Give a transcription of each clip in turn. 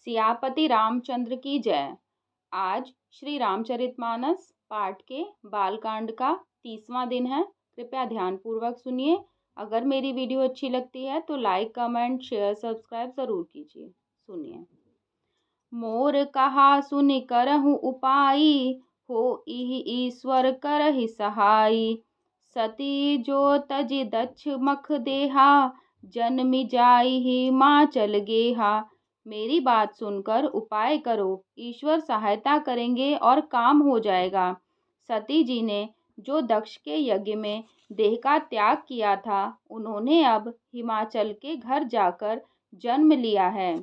सियापति रामचंद्र की जय। आज श्री रामचरितमानस पाठ के बालकांड का 30वां दिन है। कृपया ध्यानपूर्वक सुनिए। अगर मेरी वीडियो अच्छी लगती है तो लाइक, कमेंट, शेयर, सब्सक्राइब ज़रूर कीजिए। सुनिए। मोर कहा सुनि करहु उपाई, हो इहि ईश्वर करहि सहाई। सती जो तजि दक्ष मख देहा, जन्मि जाई हिमाचल गेहा। मेरी बात सुनकर उपाय करो, ईश्वर सहायता करेंगे और काम हो जाएगा। सती जी ने जो दक्ष के यज्ञ में देह का त्याग किया था, उन्होंने अब हिमाचल के घर जाकर जन्म लिया है।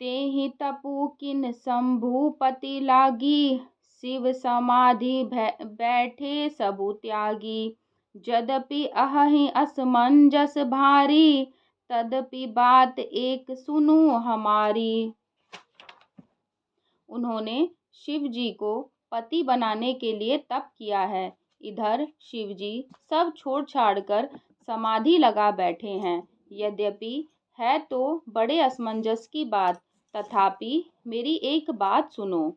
तेहि तपु किन शंभुपति लागी, शिव समाधि बैठे सबु त्यागी। यद्यपि अहि असमंजस भारी, तदपि बात एक सुनो हमारी। उन्होंने शिव जी को पति बनाने के लिए तप किया है। इधर शिव जी सब छोड़ छाड़ कर समाधि लगा बैठे हैं। यद्यपि है तो बड़े असमंजस की बात, तथापि मेरी एक बात सुनो।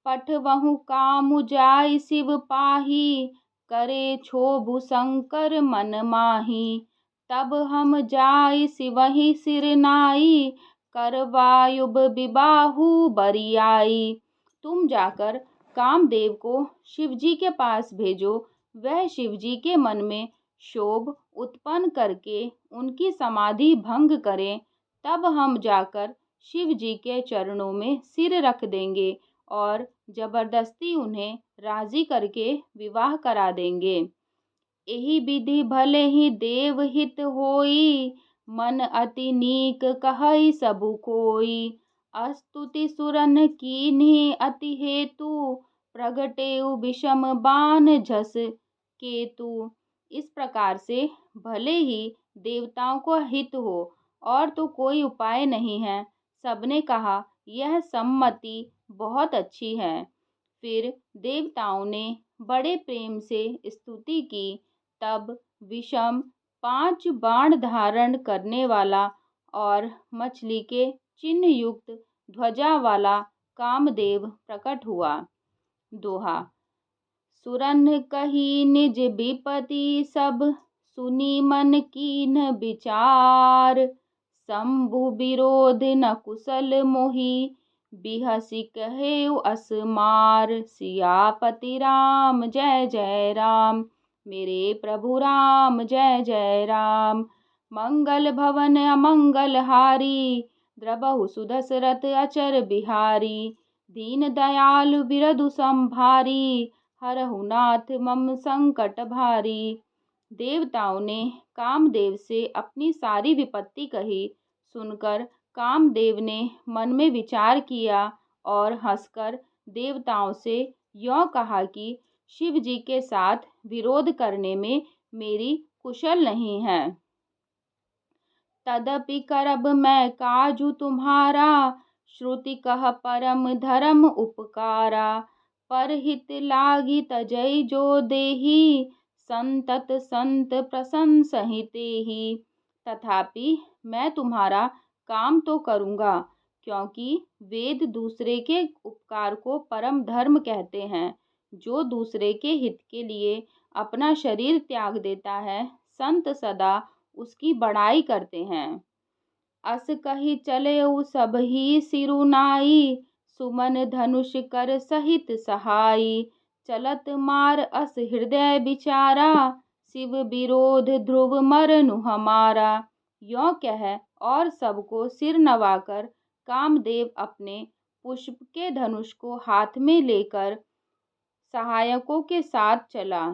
पठवहु कामु जाय शिव पाही, करे क्षोभु शंकर मन माही। तब हम जाय शिवहि सिर नाई, करवायुब विबाहु बरियाई। तुम जाकर कामदेव को शिवजी के पास भेजो। वह शिवजी के मन में क्षोभ उत्पन्न करके उनकी समाधि भंग करें। तब हम जाकर शिव जी के चरणों में सिर रख देंगे और जबरदस्ती उन्हें राजी करके विवाह करा देंगे। एही विधि भले ही देव हित होई, मन अति नीक कहई सबु कोई। अस्तुति सुरन कीन्ही अति हेतु, प्रगटेउ विषम बान झस केतु। इस प्रकार से भले ही देवताओं को हित हो और तो कोई उपाय नहीं है। सबने कहा यह सम्मति बहुत अच्छी है। फिर देवताओं ने बड़े प्रेम से स्तुति की। तब विषम 5 बाण धारण करने वाला और मछली के चिन्ह युक्त ध्वजा वाला कामदेव प्रकट हुआ। दोहा। सुरन कही निज विपति सब, सुनी मन कीन विचार। शंभु विरोध न कुशल मोहि, बिहसि कहेउ अस मार। सियापति राम जय जय राम, मेरे प्रभु राम जय जय राम। मंगल भवन अमंगल हारी, द्रबहु सुदशरथ अचर बिहारी। दीन दयालु बिरधु संभारी, हरहु नाथ मम संकट भारी। देवताओं ने कामदेव से अपनी सारी विपत्ति कही। सुनकर कामदेव ने मन में विचार किया और हंसकर देवताओं से यों कहा कि शिव जी के साथ विरोध करने में मेरी कुशल नहीं है। तदपि करब मैं काजु तुम्हारा, श्रुति कह परम धर्म उपकारा। परहित लागी तजै जो देही, संतत संत प्रशंसहि तेहि। तथापि मैं तुम्हारा काम तो करूँगा, क्योंकि वेद दूसरे के उपकार को परम धर्म कहते हैं। जो दूसरे के हित के लिए अपना शरीर त्याग देता है, संत सदा उसकी बड़ाई करते हैं। अस कही चलेउ सबहि सिरु नाई, सुमन धनुष कर सहित सहाई। चलत मार अस हृदय विचारा, शिव विरोध ध्रुव मरनु हमारा। यों कह और सबको सिर नवाकर कामदेव अपने पुष्प के धनुष को हाथ में लेकर सहायकों के साथ चला।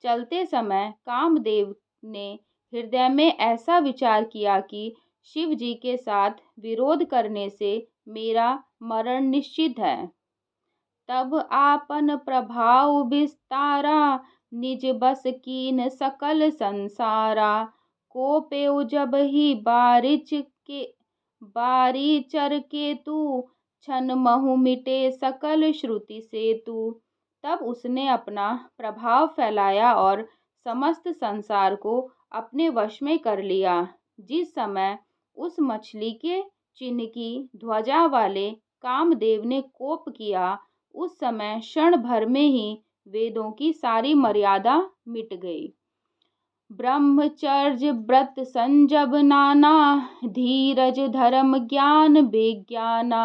चलते समय कामदेव ने हृदय में ऐसा विचार किया कि शिव जी के साथ विरोध करने से मेरा मरण निश्चित है। तब आपन प्रभाव विस्तारा, निज बस कीन सकल संसारा। कोपेउ जब ही बारीचर केतु, छन महु मिटे सकल श्रुति सेतु। तब उसने अपना प्रभाव फैलाया और समस्त संसार को अपने वश में कर लिया। जिस समय उस मछली के चिन्ह ध्वजा वाले कामदेव ने कोप किया, उस समय क्षण भर में ही वेदों की सारी मर्यादा मिट गई। ब्रह्मचर्य व्रत संजब नाना, धीरज धर्म ज्ञान विज्ञाना,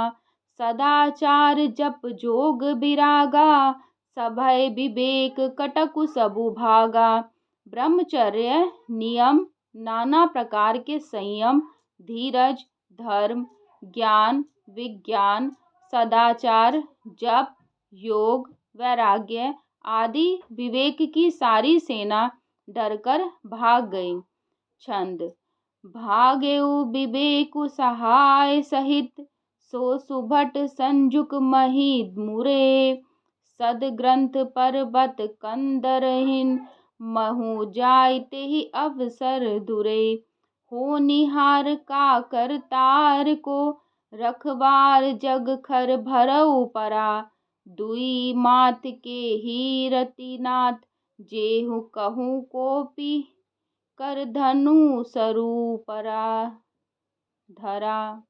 सदाचार जप जोग विरागा, सभय विवेक कटकु सबु भागा। ब्रह्मचर्य नियम, नाना प्रकार के संयम, धीरज, धर्म, ज्ञान, विज्ञान, सदाचार, जप, योग, वैराग्य आदि विवेक की सारी सेना डरकर भाग गई। छंद। भागेउ विवेकु सहाय सहित, सो सुभट संजुक मही मुरे, सदग्रंथ पर्वत कंदरहिन, महु जायते ही अवसर दुरे। हो निहार का करतार को, रखवार जग खर भरऊ परा, दुई मात के ही रतिनाथ, जेहु कहूँ कोपी कर धनु सरूपरा धरा।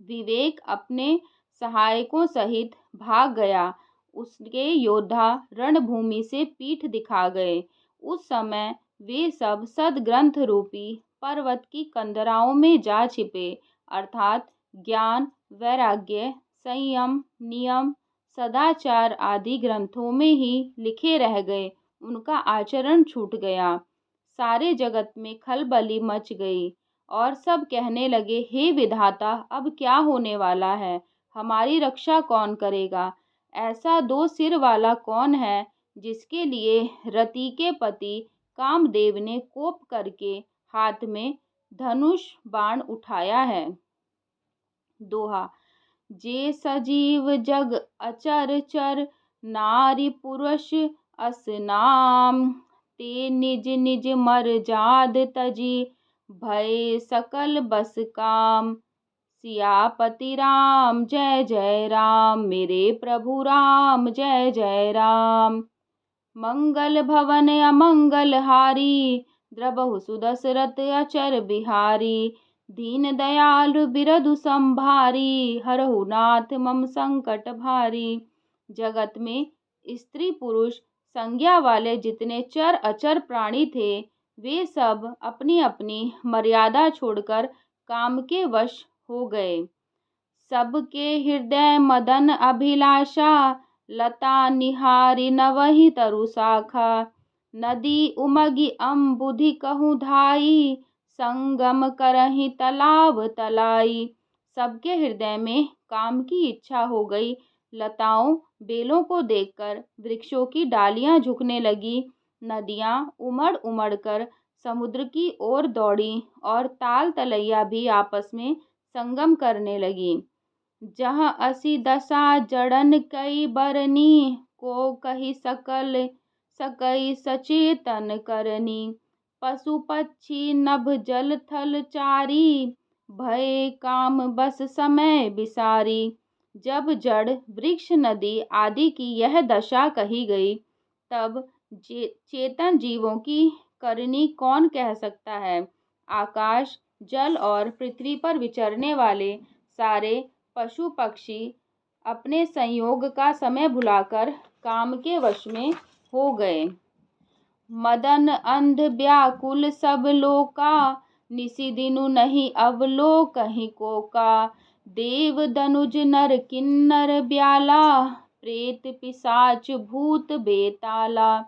विवेक अपने सहायकों सहित भाग गया। उसके योद्धा रणभूमि से पीठ दिखा गए। उस समय वे सब सद्ग्रंथ रूपी पर्वत की कंदराओं में जा छिपे, अर्थात ज्ञान, वैराग्य, संयम, नियम, सदाचार आदि ग्रंथों में ही लिखे रह गए। उनका आचरण छूट गया। सारे जगत में खलबली मच गई और सब कहने लगे, हे विधाता, अब क्या होने वाला है? हमारी रक्षा कौन करेगा? ऐसा दो सिर वाला कौन है जिसके लिए रति के पति कामदेव ने कोप करके हाथ में धनुष बाण उठाया है। दोहा। जे सजीव जग अचर चर, नारी पुरुष अस नाम, ते निज निज मर जाद तजी, भय सकल बस काम। सियापति राम जय जय राम, मेरे प्रभु राम जय जय राम। मंगल भवन अमंगल हारी, द्रबहु सुदशरथ अचर बिहारी। दीन दयालु बिरधु संभारी, हरहु नाथ मम संकट भारी। जगत में स्त्री पुरुष संज्ञा वाले जितने चर अचर प्राणी थे, वे सब अपनी अपनी मर्यादा छोड़कर काम के वश हो गए। सबके हृदय मदन अभिलाषा, लता निहारी नवहि तरु शाखा। नदी उमगी अम्बुधि कहूँ धाई, संगम करहि तालाब तलाई। सबके हृदय में काम की इच्छा हो गई। लताओं बेलों को देखकर वृक्षों की डालियां झुकने लगी। नदियां उमड़ उमड़ कर समुद्र की ओर दौड़ी और ताल तलैया भी आपस में संगम करने लगी। जहाँ असी दशा जड़न कई बरनी, को कही सकई सचेतन करनी। पशु पक्षी नभ जल थल चारी, भय काम बस समय बिसारी। जब जड़ वृक्ष नदी आदि की यह दशा कही गई, तब चेतन जीवों की करनी कौन कह सकता है। आकाश, जल और पृथ्वी पर विचरने वाले सारे पशु पक्षी अपने संयोग का समय भुलाकर काम के वश में हो गए। मदन अंध व्याकुल सब लोका, निसी दिनु नहीं अवलो कहीं को का। देव दनुज नर किन्नर ब्याला, प्रेत पिशाच भूत बेताला।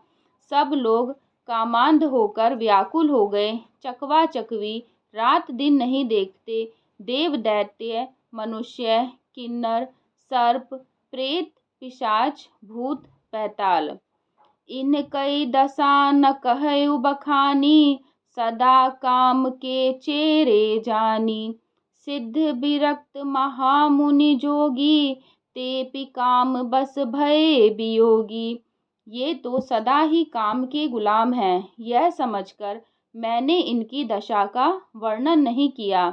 सब लोग कामांध होकर व्याकुल हो गए। चकवा चकवी रात दिन नहीं देखते। देव दैत्य, मनुष्य, किन्नर, सर्प, प्रेत, पिशाच, भूत, पैताल, इन कई दशा न कहु बखानी। सदा काम के चेरे जानी। सिद्ध विरक्त महामुनि जोगी, ते काम बस भय वियोगी। ये तो सदा ही काम के गुलाम हैं, यह समझकर मैंने इनकी दशा का वर्णन नहीं किया।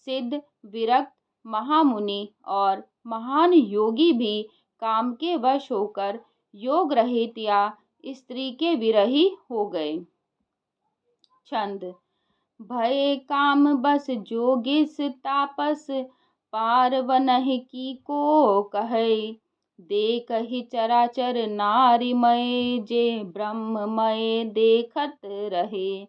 सिद्ध, विरक्त, महामुनि और महान योगी भी काम के वश होकर योग रहित या स्त्री के विरही हो गए। छंद। भये काम बस जोगिस तापस, पार बनहि की को कहे। देखहि चराचर नारिमय, जे ब्रह्ममय देखत रहे।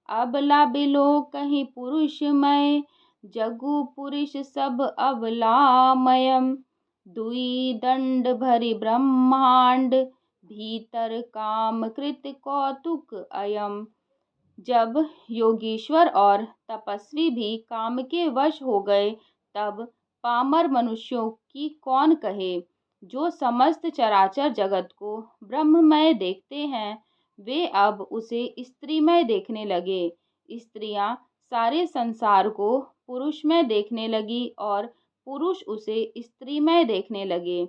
अबला बिलो कहीं पुरुषमय, जगु पुरुष सब अबलामयम। दुई दंड भरि ब्रह्मांड, भीतर काम कृत कौतुक अयम। जब योगीश्वर और तपस्वी भी काम के वश हो गए, तब पामर मनुष्यों की कौन कहे। जो समस्त चराचर जगत को ब्रह्ममय देखते हैं, वे अब उसे स्त्रीमय देखने लगे। स्त्रियां सारे संसार को पुरुषमय देखने लगी और पुरुष उसे स्त्रीमय देखने लगे।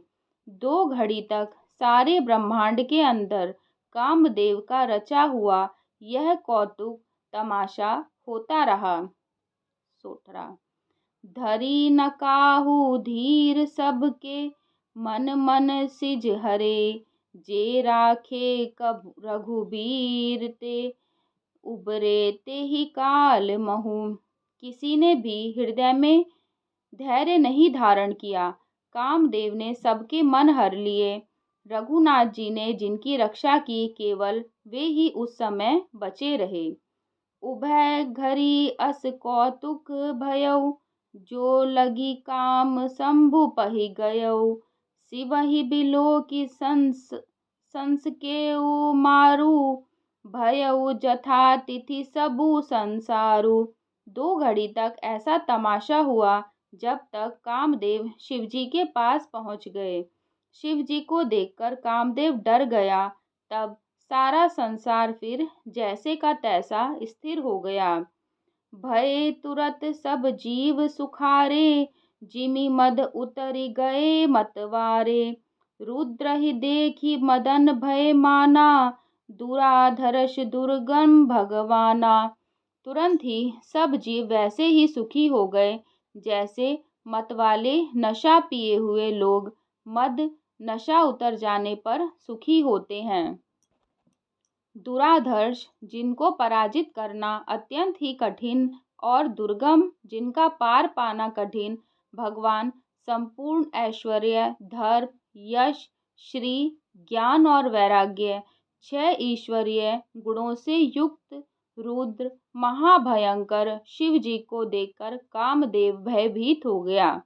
2 घड़ी तक सारे ब्रह्मांड के अंदर कामदेव का रचा हुआ यह कौतुक तमाशा होता रहा। 16 धरी न काहू धीर सबके, मन मन सिज हरे। जे राखे कब रघुबीर ते, उबरे ते ही काल महु। किसी ने भी हृदय में धैर्य नहीं धारण किया। कामदेव ने सबके मन हर लिए। रघुनाथ जी ने जिनकी रक्षा की, केवल वे ही उस समय बचे रहे। उभय घरी अस कौतुक भयउ, जो लगी काम शंभु पहि गयउ। शिवहि बिलो की संस केउ मारू, भयउ जथा तिथि सबु संसारु। 2 घड़ी तक ऐसा तमाशा हुआ, जब तक कामदेव शिवजी के पास पहुंच गए। शिवजी को देखकर कामदेव डर गया। तब सारा संसार फिर जैसे का तैसा स्थिर हो गया। भये तुरत सब जीव सुखारे, जिमि मद उतरि गए मतवारे। रुद्र ही देखी मदन भय माना, दुराधर्ष दुर्गम भगवाना। तुरंत ही सब जीव वैसे ही सुखी हो गए, जैसे मतवाले नशा पिए हुए लोग मद नशा उतर जाने पर सुखी होते हैं। दुराधर्ष, जिनको पराजित करना अत्यंत ही कठिन, और दुर्गम, जिनका पार पाना कठिन, भगवान संपूर्ण ऐश्वर्य, धर्म, यश, श्री, ज्ञान और वैराग्य, 6 ईश्वरीय गुणों से युक्त रुद्र महाभयंकर शिव जी को देखकर कामदेव भयभीत हो गया।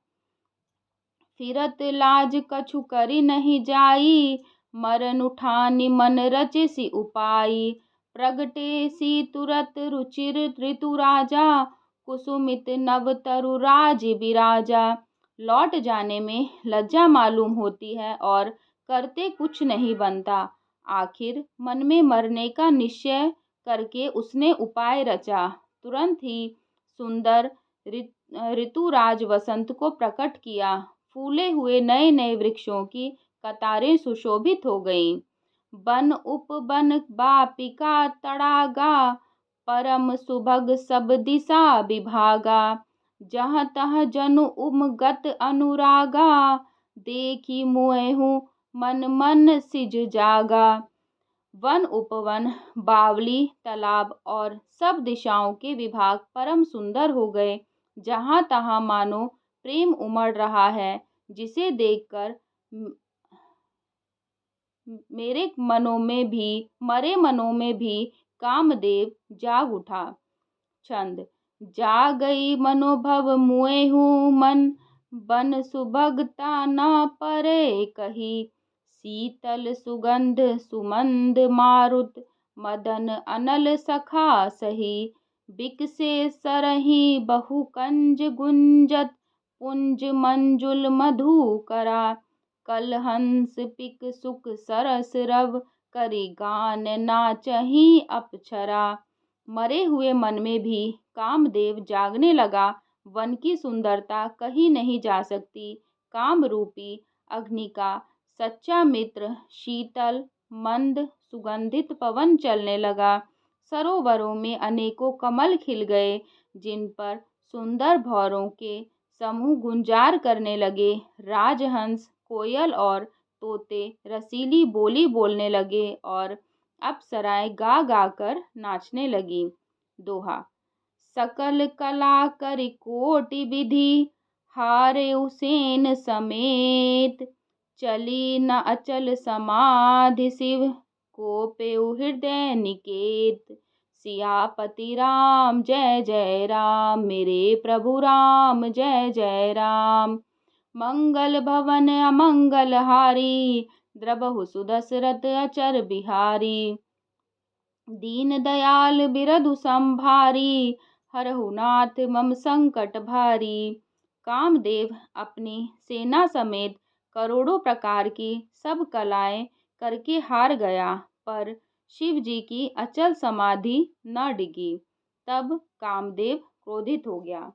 फिरत लाज कछु करि नहीं जाई, मरन उठानी मन रचे सी उपाई। प्रगटे सी तुरत रुचिर ऋतु राजा, कुसुमित नव तरु राज बिराजा। लौट जाने में लज्जा मालूम होती है और करते कुछ नहीं बनता। आखिर मन में मरने का निश्चय करके उसने उपाय रचा। तुरंत ही सुंदर ऋतुराज वसंत को प्रकट किया। फूले हुए नए नए वृक्षों की कतारें सुशोभित हो गईं। बन उपवन बापिका तड़ागा, परम सुभग सब दिशा विभागा। जहाँ तहाँ जनु उमगत अनुरागा, देखी मुएहु मन मन सिज जागा। वन उपवन, बावली, तालाब और सब दिशाओं के विभाग परम सुंदर हो गए। जहाँ तहाँ मानो प्रेम उमड़ रहा है, जिसे देखकर मरे मनों में भी कामदेव जाग उठा। छंद। जा गई मनोभव मुएहु मन, बन सुभगता न परे कही। शीतल सुगंध सुमंद मारुत, मदन अनल सखा सही। बिकसे सरहि बहु कंज गुंजत, पुंज मंजुल मधुकरा। कल हंस पिक सुख सरस रव, करि गान नाचहि अप्सरा। मरे हुए मन में भी कामदेव जागने लगा। वन की सुंदरता कहीं नहीं जा सकती। काम रूपी अग्नि का सच्चा मित्र शीतल मंद सुगंधित पवन चलने लगा। सरोवरों में अनेकों कमल खिल गए, जिन पर सुंदर भौरों के समूह गुंजार करने लगे। राजहंस, कोयल और तोते रसीली बोली बोलने लगे और अप्सराएं गा गा कर नाचने लगी। दोहा। सकल कला कर कोटि विधि, हारे उसेन समेत। चली न अचल समाधि शिव, कोपेउ हृदय निकेत। सियापति राम जय जय राम, मेरे प्रभु राम जय जय राम। मंगल भवन अमंगल हारी, द्रबहु सुदशरथ अचर बिहारी। दीन दयाल बिरधु संभारी, हरहु नाथ मम संकट भारी। कामदेव अपनी सेना समेत करोड़ों प्रकार की सब कलाएं करके हार गया, पर शिव जी की अचल समाधि न डिगी। तब कामदेव क्रोधित हो गया।